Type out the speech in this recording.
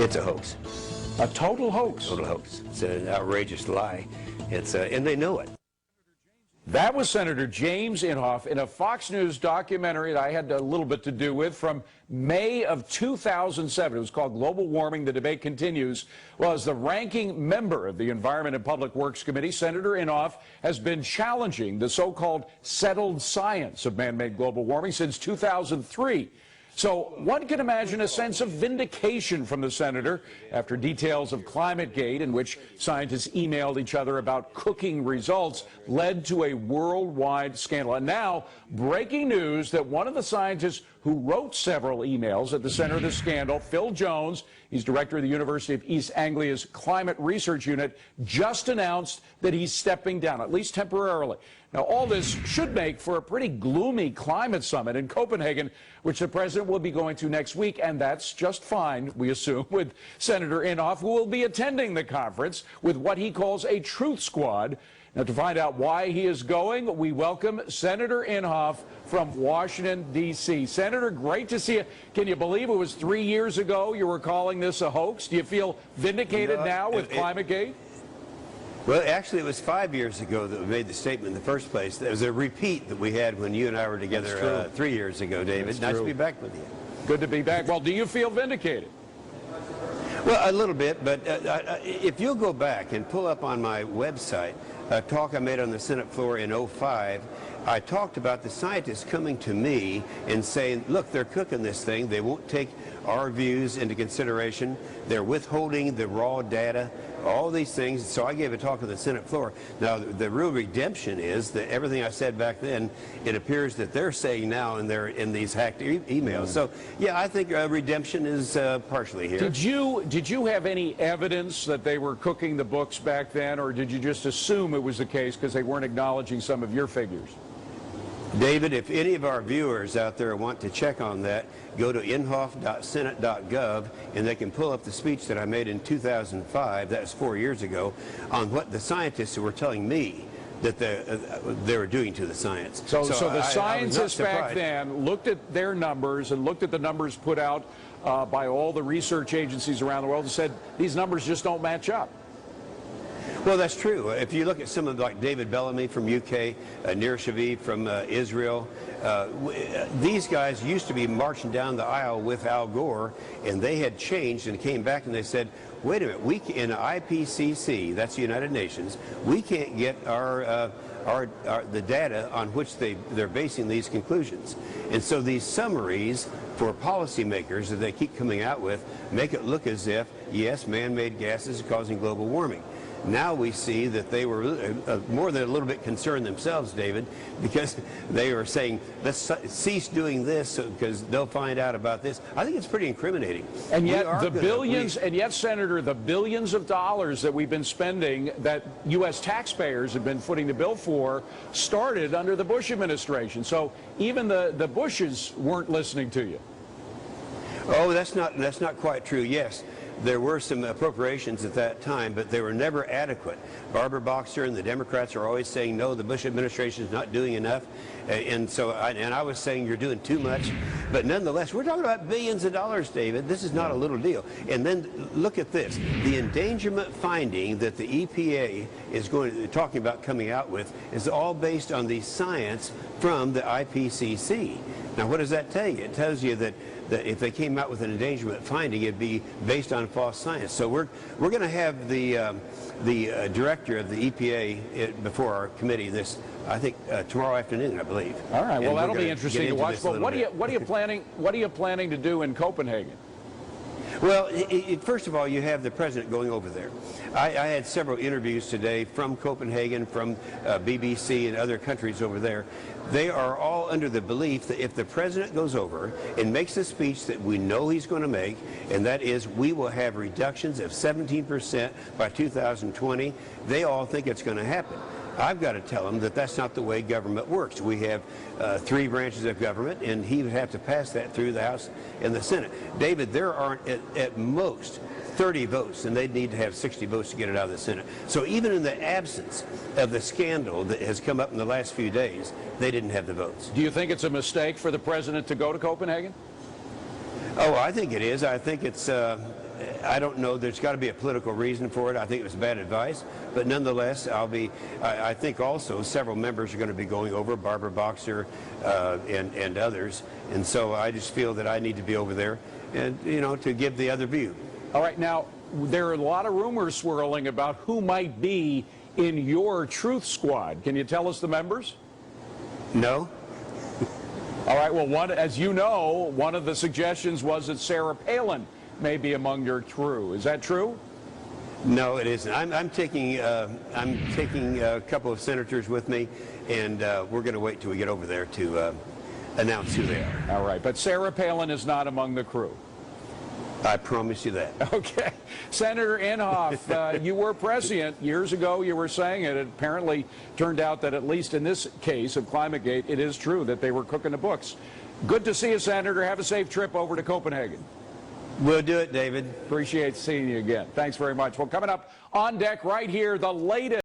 It's a hoax. A total hoax. Total hoax. It's an outrageous lie. And they know it. That was Senator James Inhofe in a Fox News documentary that I had a little bit to do with from May of 2007. It was called Global Warming, The Debate Continues. Well, as the ranking member of the Environment and Public Works Committee, Senator Inhofe has been challenging the so-called settled science of man-made global warming since 2003. So one can imagine a sense of vindication from the senator after details of Climategate, in which scientists emailed each other about cooking results, led to a worldwide scandal. And now, breaking news that one of the scientists who wrote several emails at the center of the scandal, Phil Jones, he's director of the University of East Anglia's Climate Research Unit, just announced that he's stepping down, at least temporarily. Now, all this should make for a pretty gloomy climate summit in Copenhagen, which the president will be going to next week, and that's just fine, we assume, with Senator Inhofe, who will be attending the conference with what he calls a truth squad. Now, to find out why he is going, we welcome Senator Inhofe from Washington, D.C. Senator, great to see you. Can you believe it was 3 years ago you were calling this a hoax? Do you feel vindicated now with Climategate? Well, actually, it was 5 years ago that we made the statement in the first place. There was a repeat that we had when you and I were together 3 years ago, David. Nice to be back with you. Good to be back. Well, do you feel vindicated? Well, a little bit, but if you'll go back and pull up on my website a talk I made on the Senate floor in '05, I talked about the scientists coming to me and saying, look, they're cooking this thing. They won't take our views into consideration. They're withholding the raw data, all these things. So I gave a talk on the Senate floor. Now, the real redemption is that everything I said back then, it appears that they're saying now in these hacked emails. So, yeah, I think redemption is partially here. Did you have any evidence that they were cooking the books back then, or did you just assume it was the case because they weren't acknowledging some of your figures? David, if any of our viewers out there want to check on that, go to inhofe.senate.gov and they can pull up the speech that I made in 2005, that was 4 years ago, on what the scientists were telling me that they were doing to the science. So the scientists back then looked at their numbers and looked at the numbers put out by all the research agencies around the world and said, these numbers just don't match up. Well, that's true. If you look at some of like David Bellamy from UK, Nir Shavi from Israel, these guys used to be marching down the aisle with Al Gore, and they had changed and came back and they said, wait a minute, in IPCC, that's the United Nations, we can't get the data on which they're basing these conclusions. And so these summaries for policymakers that they keep coming out with make it look as if, yes, man-made gases are causing global warming. Now we see that they were more than a little bit concerned themselves, David, because they were saying, let's cease doing this because they'll find out about this. I think it's pretty incriminating. And yet Senator, the billions of dollars that we've been spending, that U.S. taxpayers have been footing the bill for, started under the Bush administration. So even the Bushes weren't listening to you. Oh, that's not quite true. Yes. There were some appropriations at that time, but they were never adequate. Barbara Boxer and the Democrats are always saying, no, the Bush administration is not doing enough. And I was saying you're doing too much. But nonetheless, we're talking about billions of dollars, David. This is not a little deal. And then look at this. The endangerment finding that the EPA is talking about coming out with is all based on the science from the IPCC. Now, what does that tell you? It tells you that if they came out with an endangerment finding, it'd be based on false science. So we're going to have the director of the EPA before our committee I think tomorrow afternoon, I believe. All right. Well, that'll be interesting to watch. But what are you planning to do in Copenhagen? Well, first of all, you have the president going over there. I had several interviews today from Copenhagen, from BBC and other countries over there. They are all under the belief that if the president goes over and makes a speech that we know he's going to make, and that is we will have reductions of 17% by 2020, they all think it's going to happen. I've got to tell him that that's not the way government works. We have 3 branches of government, and he would have to pass that through the House and the Senate. David, there aren't at most 30 votes, and they'd need to have 60 votes to get it out of the Senate. So even in the absence of the scandal that has come up in the last few days, they didn't have the votes. Do you think it's a mistake for the president to go to Copenhagen? Oh, I think it is. I think it's I don't know. There's got to be a political reason for it. I think it was bad advice, but nonetheless, I think also several members are going to be going over, Barbara Boxer and others, and so I just feel that I need to be over there and, to give the other view. All right, now, there are a lot of rumors swirling about who might be in your Truth Squad. Can you tell us the members? No. All right, well, as you know, one of the suggestions was that Sarah Palin may be among your crew. Is that true? No, it isn't. I'm taking a couple of senators with me, and we're going to wait till we get over there to announce who they are. All right, but Sarah Palin is not among the crew. I promise you that. Okay. Senator Inhofe, you were prescient. Years ago, you were saying it. It apparently turned out that at least in this case of Climategate, it is true that they were cooking the books. Good to see you, Senator. Have a safe trip over to Copenhagen. We'll do it, David. Appreciate seeing you again. Thanks very much. Well, coming up on deck right here, the latest.